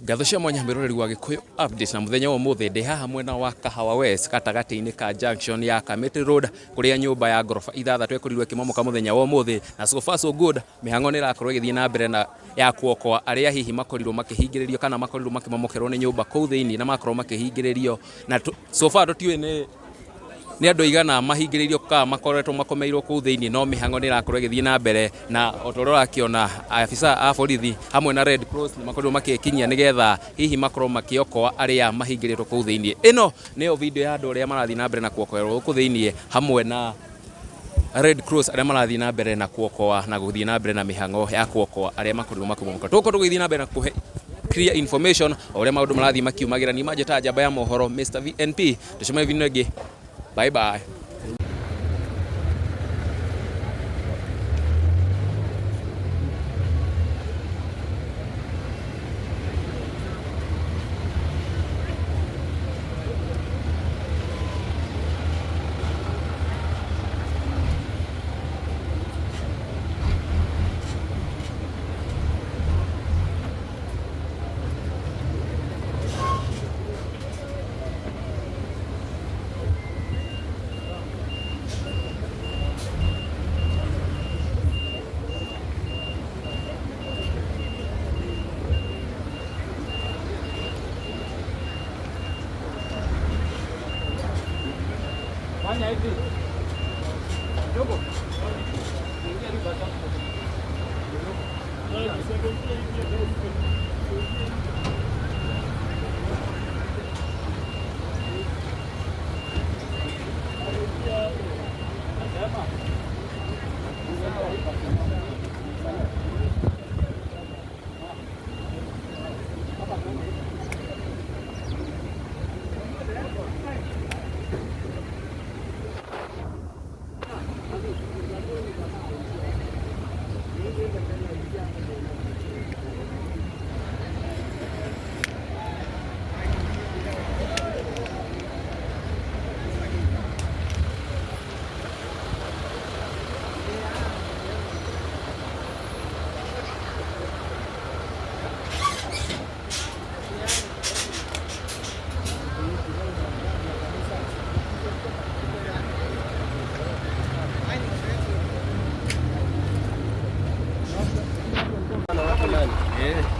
Ngatho cia mwanya miroreri wa Gikuyu update na muthenya wa muthi ndi haha mwena wa Kahawa West katagati-ini ka junction ya Kamiti Road kuria nyumba ya Ngoroba ithathatũ ekurirwe Kumomoka muthenya wa muthi na so far so good mihango ni irakorwo igithii na mbere na ya kuokoa aria hihi makorirwo makihingiririo kana makorirwo makimomokerwo ni nyumba kuu thiini na makorwo makihingiririo na so far tutiwe ni andu igana mahingiririo ka makoretwo makomeirwo kuu thiini no mihango ni irakorwo igithii na mbere na otorora akiona afisa a borithi hamwe na Red Cross ni makorirwo makikinyia nigetha hihi makorwo makiokoa aria mahingiritwo kuu thiini. Ino niyo video ya andu aria marathii na mbere na kuokoerwo kuu thiini hamwe na Red Cross aria marathii na mbere na kuokoa na guthii na mbere na mihango ya kuokoa aria makorirwo makumomoka. Tuko tugithii na mbere na kuhe clear information oria maundu marathii makiumagira ni majeta jamba ya mohoro Mr VNP. Tucemane video ingi. Bye bye.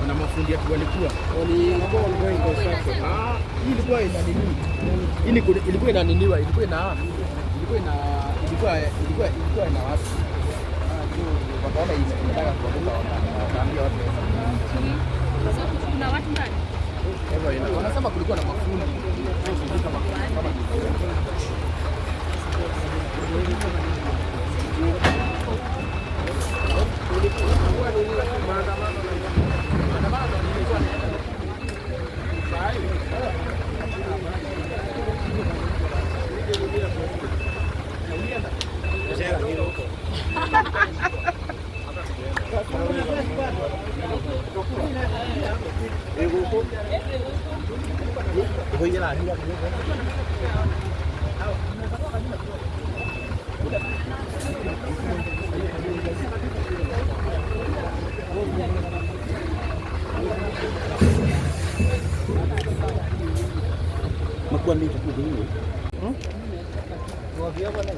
Kuna mafundi ya walikuwa ilikuwa inaniniwa ilikuwa na watu wakaona inataka kuondoka wakaambia watu kuna watu ndani hivyo wanasema kulikuwa na mafundi kama makuan ni cukup dulu. Dua biar mana?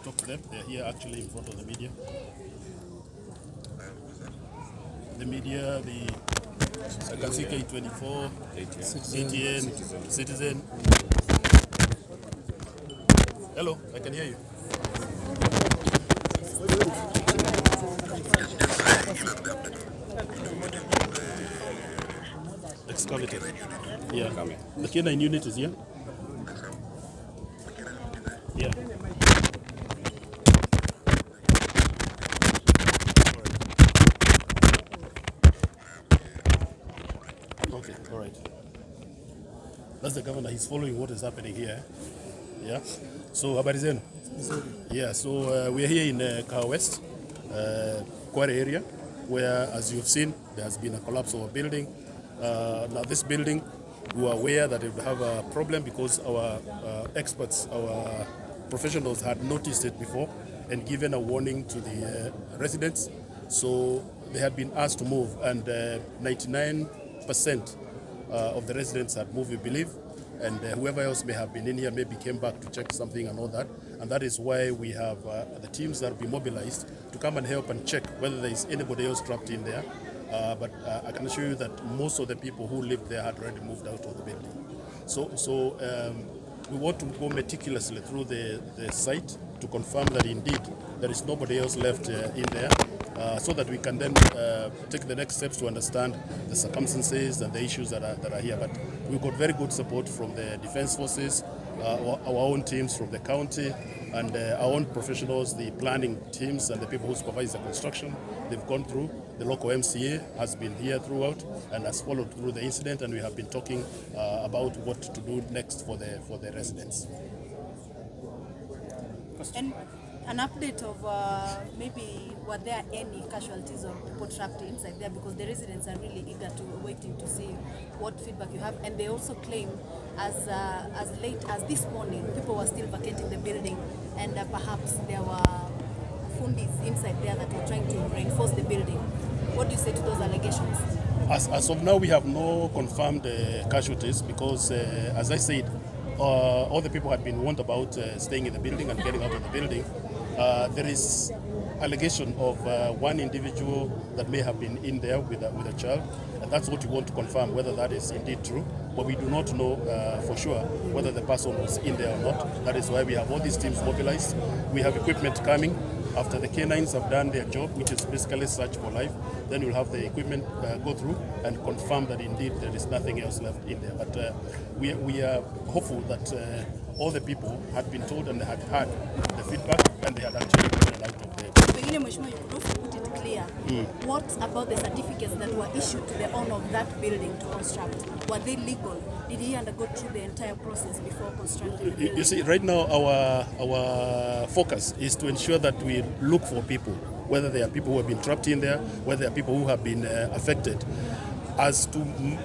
Talk to them. They're here actually in front of the media. The media, I can see K24, ATN, Citizen. Hello, I can hear you. Excavated. Yeah. The Kinene unit is here. Yeah. Okay, all right. That's the governor. He's following what is happening here. Yeah. So, habari zenu? Yeah. So we are here in Kaha West, Kware area, where, as you've seen, there has been a collapse of a building. Now, this building, we are aware that it will have a problem because our experts, our professionals had noticed it before and given a warning to the residents. So they had been asked to move, and 99% of the residents had moved, we believe, and whoever else may have been in here maybe came back to check something and all that. And that is why we have the teams that will be mobilized to come and help and check whether there is anybody else trapped in there. But I can assure you that most of the people who lived there had already moved out of the building. So we want to go meticulously through the site to confirm that indeed there is nobody else left in there, so that we can then take the next steps to understand the circumstances and the issues that are here. But we've got very good support from the defense forces, our own teams from the county, and our own professionals, the planning teams and the people who supervise the construction. They've gone through. The local MCA has been here throughout and has followed through the incident, and we have been talking about what to do next for the residents. And an update of maybe were there any casualties or people trapped inside there, because the residents are really eager to waiting to see what feedback you have. And they also claim as late as this morning people were still vacating the building, and perhaps there were fundis inside there that were trying to reinforce the building. What do you say to those allegations? As of now, we have no confirmed casualties because, as I said, all the people had been warned about staying in the building and getting out of the building. There is allegation of one individual that may have been in there with a child, and that's what we want to confirm, whether that is indeed true. But we do not know for sure whether the person was in there or not. That is why we have all these teams mobilized. We have equipment coming. After the canines have done their job, which is basically search for life, then we'll have the equipment go through and confirm that indeed there is nothing else left in there. But we are hopeful that all the people had been told and they had heard the feedback, and they had actually gotten out of there. Pengine Mheshimiwa, you could also put it clear. What about the certificates that were issued to the owner of that building to construct? Were they legal? Did he undergo through the entire process before constructing the building? You see, right now our focus is to ensure that we look for people, whether there are people who have been trapped in there, whether there are people who have been affected. as to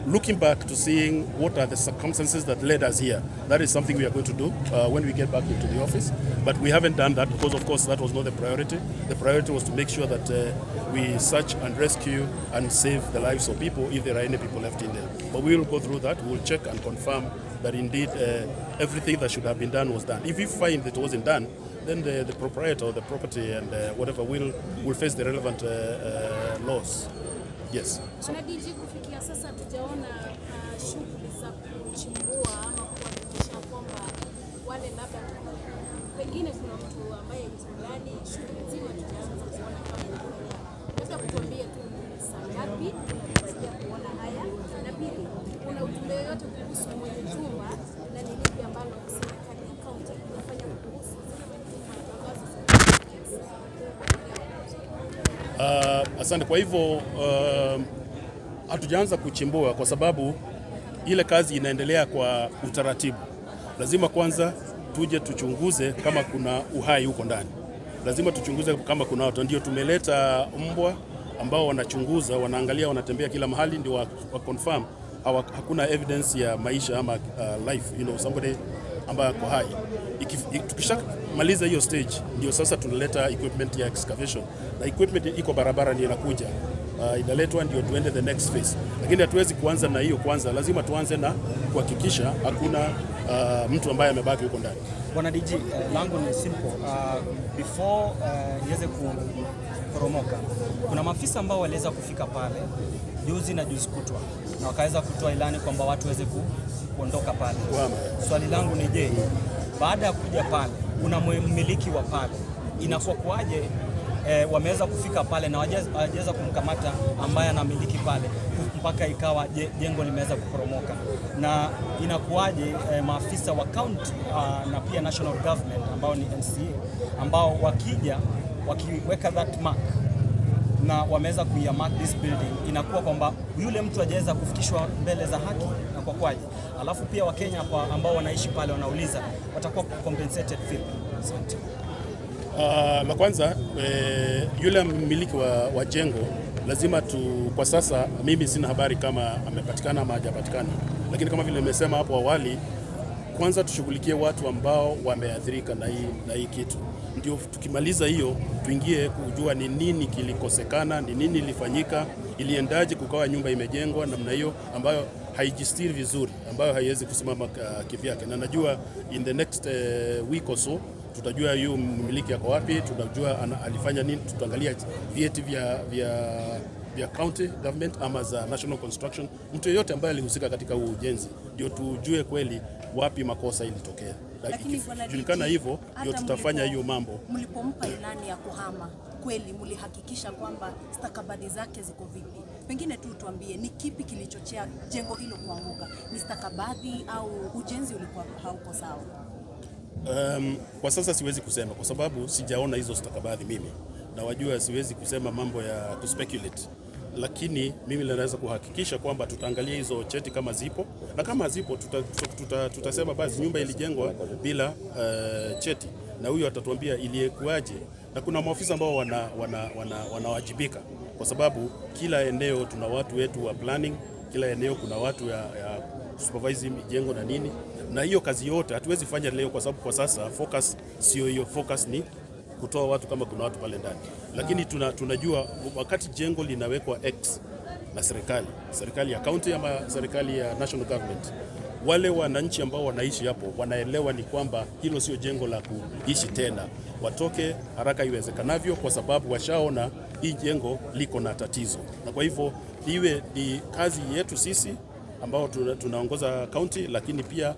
looking back to seeing what are the circumstances that led us here. That is something we are going to do when we get back into the office. But we haven't done that because, of course, that was not the priority. The priority was to make sure that we search and rescue and save the lives of people if there are any people left in there. But we will go through that. We will check and confirm that indeed everything that should have been done was done. If we find that it wasn't done, then the proprietor of the property and whatever will face the relevant laws. Yes. Bwana DG, kufikia sasa tujaona shughuli za kuchimbua ama kuhakikisha kwamba wale labda pengine kuna mtu ambaye mtundani shughuli nzima tunaanza kuona kama inaendelea. Labda kutuambia tu saa ngapi tunasikia kuona haya, na pili kuna ujumbe yote kuhusu mwenye nyumba na ni lipi ambalo serikali ya kaunti inafanya kuhusu asante. Kwa hivyo hatujaanza kuchimbua kwa sababu ile kazi inaendelea kwa utaratibu. Lazima kwanza tuje tuchunguze kama kuna uhai huko ndani. Lazima tuchunguze kama kuna watu. Ndio tumeleta mbwa ambao wanachunguza, wanaangalia, wanatembea kila mahali, ndio wa confirm hakuna evidence ya maisha ama life, somebody ambaye ako hai. Tukishamaliza hiyo stage, ndio sasa tunaleta equipment ya excavation, na equipment iko barabara ndio inakuja, inaletwa ndio tuende the next phase. Lakini hatuwezi kuanza na hiyo kwanza, lazima tuanze na kuhakikisha hakuna mtu ambaye amebaki huko ndani. Bwana DG, langu ni simple. Before iweze kuporomoka, kuna maafisa ambao waliweza kufika pale juzi na juzi kutwa na wakaweza kutoa ilani kwamba watu waweze kuondoka pale. Swali langu ni je, baada ya kuja pale kuna mmiliki wa pale, inakuwa kwaje wameweza kufika pale na hawajaweza kumkamata ambaye anamiliki pale mpaka ikawa jengo limeweza kuporomoka? Na inakuwaje maafisa wa county na pia national government ambao ni NCA ambao wakija wakiweka that mark na wameweza kuimark this building, inakuwa kwamba yule mtu hajaweza kufikishwa mbele za haki, na kwa kwaje? Alafu pia Wakenya ambao wanaishi pale wanauliza watakuwa compensated vipi? Asante. La kwanza yule mmiliki wa jengo lazima kwa sasa mimi sina habari kama amepatikana ama hajapatikana, lakini kama vile nimesema hapo awali, kwanza tushughulikie watu ambao wameathirika na hii kitu. Ndio tukimaliza hiyo tuingie kujua ni nini kilikosekana, ni nini ilifanyika, iliendaje kukawa nyumba imejengwa namna hiyo ambayo haijistiri vizuri, ambayo haiwezi kusimama kivyake. Na najua in the next week or so tutajua hiyo mmiliki yako wapi, tutajua alifanya nini, tutaangalia vyeti vya county government ama za national construction, mtu yeyote ambaye alihusika katika ujenzi, ndio tujue kweli wapi makosa ilitokea. Ikijulikana hivyo ndio tutafanya hiyo mambo. Mlipompa ilani ya kuhama, kweli mlihakikisha kwamba stakabadhi zake ziko vipi? Pengine tu tuambie ni kipi kilichochea jengo hilo kuanguka? Ni stakabadhi au ujenzi ulikuwa hauko sawa? Kwa sasa siwezi kusema kwa sababu sijaona hizo stakabadhi mimi, na wajua siwezi kusema mambo ya kuspekulate, lakini mimi naweza kuhakikisha kwamba tutaangalia hizo cheti kama zipo, na kama zipo tutasema basi nyumba ilijengwa bila cheti, na huyo atatuambia iliyekuaje. Na kuna maafisa ambao wanawajibika kwa sababu kila eneo tuna watu wetu wa planning, kila eneo kuna watu ya supervising jengo na nini, na hiyo kazi yote hatuwezi fanya leo kwa sababu kwa sasa focus sio hiyo. Focus ni kutoa watu kama kuna watu pale ndani, lakini tunajua wakati jengo linawekwa X na serikali ya county ama serikali ya national government, wale wananchi ambao wanaishi hapo wanaelewa ni kwamba hilo sio jengo la kuishi tena, watoke haraka iwezekanavyo, kwa sababu washaona hii jengo liko na tatizo. Na kwa hivyo iwe ni kazi yetu sisi ambao tunaongoza county, lakini pia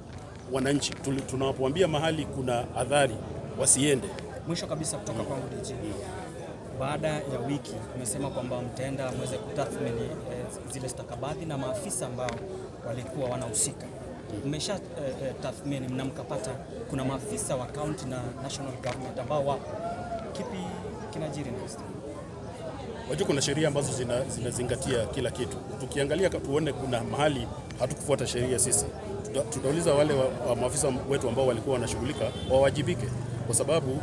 wananchi tunawaambia mahali kuna adhari wasiende. Mwisho kabisa kutoka kwangu DG, baada ya wiki umesema kwamba mtaenda mweze kutathmini zile stakabadhi na maafisa ambao walikuwa wanahusika. Umesha tathmini na mkapata kuna maafisa wa county na national government ambao wapo, kipi kinajiri next? Wajua kuna sheria ambazo zinazingatia kila kitu. Tukiangalia tuone kuna mahali hatukufuata sheria sisi, tutauliza wale wa maafisa wetu ambao walikuwa wanashughulika wawajibike, kwa sababu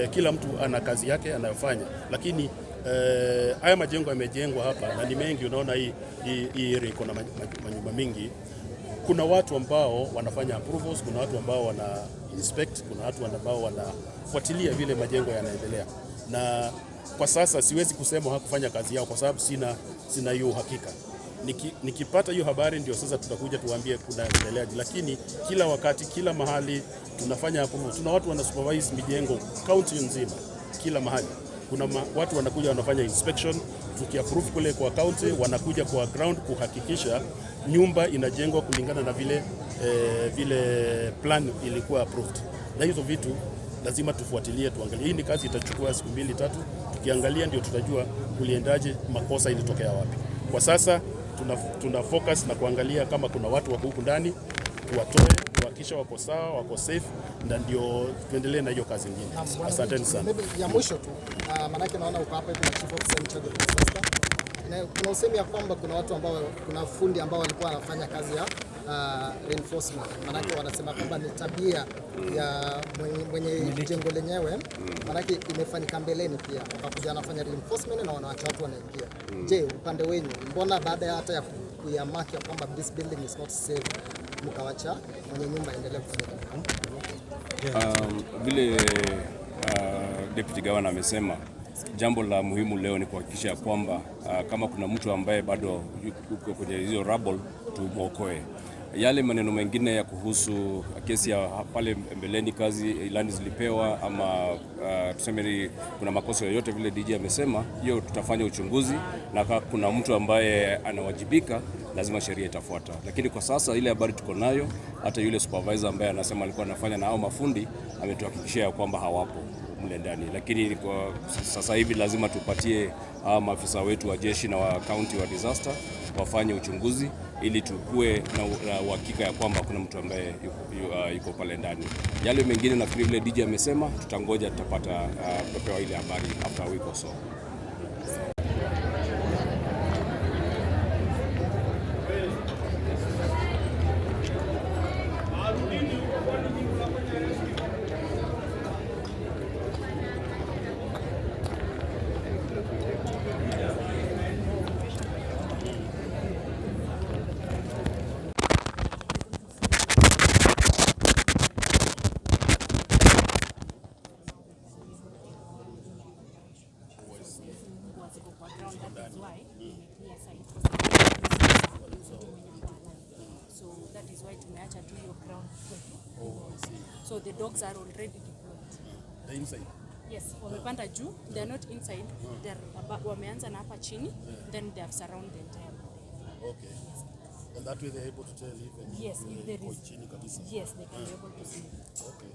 kila mtu ana kazi yake anayofanya, lakini Haya majengo yamejengwa hapa na ni mengi, unaona hii area iko na manyumba mingi. Kuna watu ambao wanafanya approvals, kuna watu ambao wana inspect, kuna watu ambao wanafuatilia vile majengo yanaendelea. Na kwa sasa siwezi kusema hawakufanya kazi yao kwa sababu sina hiyo uhakika. Nikipata hiyo habari ndio sasa tutakuja tuambie kuna endeleaje, lakini kila wakati, kila mahali tunafanya approvals. Tuna watu wana supervise mijengo county nzima, kila mahali. Kuna watu wanakuja wanafanya inspection, tukiapprove kule kwa county, wanakuja kwa ground kuhakikisha nyumba inajengwa kulingana na vile plan ilikuwa approved. Na hizo vitu lazima tufuatilie, tuangalie. Hii ni kazi itachukua siku 2-3, tukiangalia ndio tutajua kuliendaje, makosa ilitokea wapi. Kwa sasa tuna focus na kuangalia kama kuna watu wako huku ndani, tuwatoe, tuhakikisha wako sawa, wako safe, na ndio tuendelee na hiyo kazi nyingine. Asanteni sana. Ya mwisho tu, maanake naona uko hapa hivi na chief officer in charge of disaster. Na kuna usemi ya kwamba kuna watu ambao, kuna fundi ambao walikuwa wanafanya kazi ya reinforcement. Maanake wanasema kwamba ni tabia ya mwenye jengo lenyewe, maanake imefanyika mbeleni pia, wakakuja wanafanya reinforcement na wanaacha watu wanaingia. Je, upande wenyu mbona baada ya hata ya kuyamaki ya kwamba this building is not safe mkawacha mwenye nyumba endelee kufanya? Vile Deputy Governor amesema, jambo la muhimu leo ni kuhakikisha kwamba kama kuna mtu ambaye bado yuko kwenye hizo rubble tumuokoe. Yale maneno mengine ya kuhusu kesi ya pale mbeleni, kazi ilani zilipewa ama tuseme kuna makosa yoyote, vile DJ amesema, hiyo tutafanya uchunguzi, na kama kuna mtu ambaye anawajibika lazima sheria itafuata. Lakini kwa sasa ile habari tuko nayo, hata yule supervisor ambaye anasema alikuwa anafanya na hao mafundi ametuhakikishia kwamba hawapo mle ndani. Lakini kwa sasa hivi lazima tupatie maafisa wetu wa jeshi na wa county wa disaster wafanye uchunguzi ili tukue na uhakika ya kwamba kuna mtu ambaye yuko pale ndani. Yale mengine nafikiri vile DJ amesema, tutangoja, tutapata kupewa ile habari after a week or so. So the dogs are already deployed. The inside? Yes, wamepanda juu, they are not inside, they are wameanza na hapa chini, then they have surrounded the entire building. Okay. And that way they are able to tell even yes, if there is chini kabisa. Yes, they can be able to see. Okay.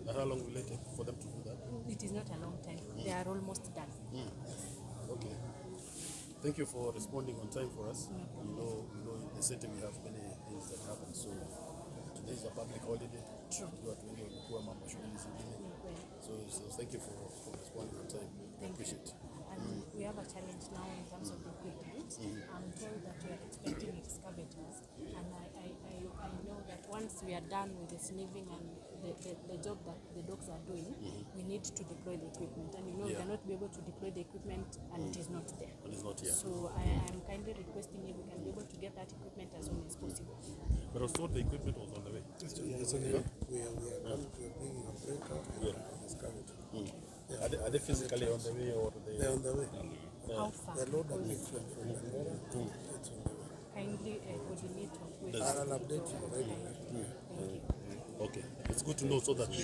And how long will it take for them to do that? It is not a long time. They are almost done. Okay. Thank you for responding on time for us. You know, in the city we have many things that happen. So today is a public holiday. True. So thank you for responding on time. I appreciate it. And we have a challenge now in terms of the equipment. I'm told that we are expecting excavators, and I know that once we are done with the sniffing and the job that the dogs are doing, we need to deploy the equipment. And we cannot be able to deploy the equipment and it is not there. And it's not here. So I am kindly requesting if we can be able to get that equipment as soon as possible. But I thought the equipment was on the way. It's on the way. We are bringing a breaker and an excavator. Are they physically on the way or they're on the way? How far? The load of equipment from Ngoroba, it's on the way. Kindly coordinate with I'll update you right away. Okay, it's good to know so that we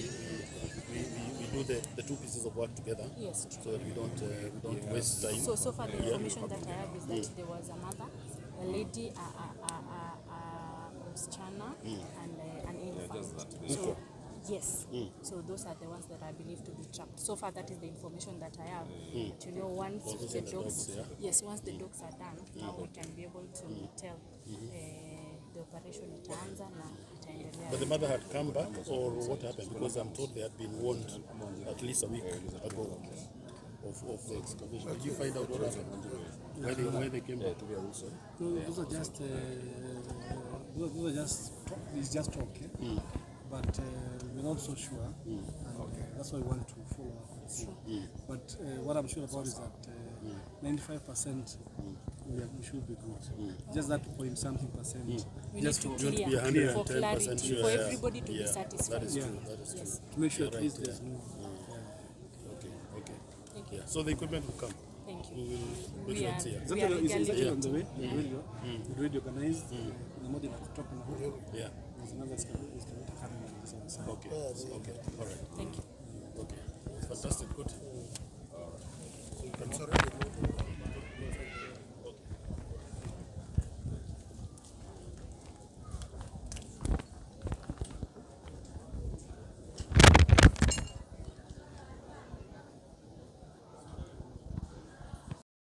do the two pieces of work together. Yes, so that we don't waste time. So far the information that I have is that there was a mother, a lady, a msichana, and an infant. So, yes, so those are the ones that I believe to be trapped. So far that is the information that I have. To know once the dogs, once the dogs are done, now we can be able to tell the operation itaanza na itaendelea. But the mother had come back, or what happened? Because I'm told they had been warned at least a week ago of the excavation. Did you find out what happened? Why they came back? Those are just, it's just okay. But we're not so sure, and that's why we want to follow up. But what I'm sure about is that 95% we should be good. Just that point something percent. We Just need to to be clear 110% for clarity, sure, for yeah. everybody to be satisfied. That is Yeah. true. That is Yes. true. to make sure You're at least right, there's no. Okay. Okay. Thank you. Yeah. So the equipment will come. Thank We you. will We make sure are- it's here. Is we that are is legally that on the way? waiting. Already organized. Kuna moja na kutoka na huko. Yeah. There's another escalator coming on this other side. Okay. Okay. All right. Thank you. Okay.